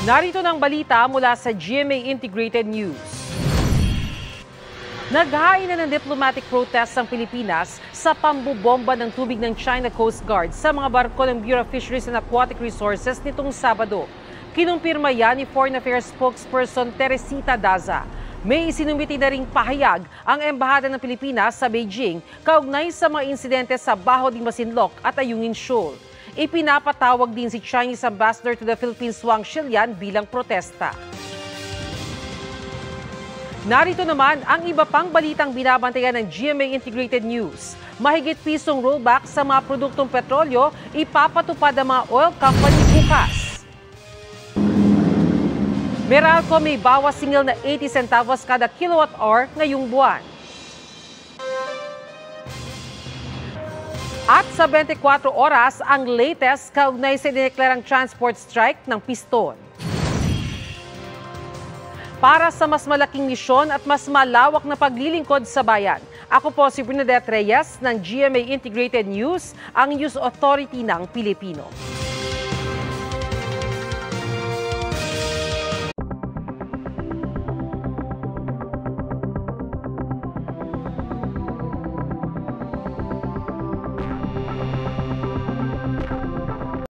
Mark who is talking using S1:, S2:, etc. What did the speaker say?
S1: Narito ng balita mula sa GMA Integrated News. Naghain na ng diplomatic protest ang Pilipinas sa pambubomba ng tubig ng China Coast Guard sa mga barko ng Bureau of Fisheries and Aquatic Resources nitong Sabado. Kinumpirma yan ni Foreign Affairs spokesperson Teresita Daza. May isinumiti na ring pahayag ang Embahada ng Pilipinas sa Beijing kaugnay sa mga insidente sa Baho de Masinloc at Ayungin Shoal. Ipinapatawag din si Chinese Ambassador to the Philippines Wang Shilian bilang protesta. Narito naman ang iba pang balitang binabantayan ng GMA Integrated News. Mahigit pisong rollback sa mga produktong petrolyo, ipapatupad ang mga oil company bukas. Meralco may bawas singil na 80 centavos kada kilowatt-hour ngayong buwan. At sa 24 oras, ang latest kaugnay sa dineklarang transport strike ng Piston. Para sa mas malaking misyon at mas malawak na paglilingkod sa bayan, ako po si Bernadette Reyes ng GMA Integrated News, ang News Authority ng Pilipino.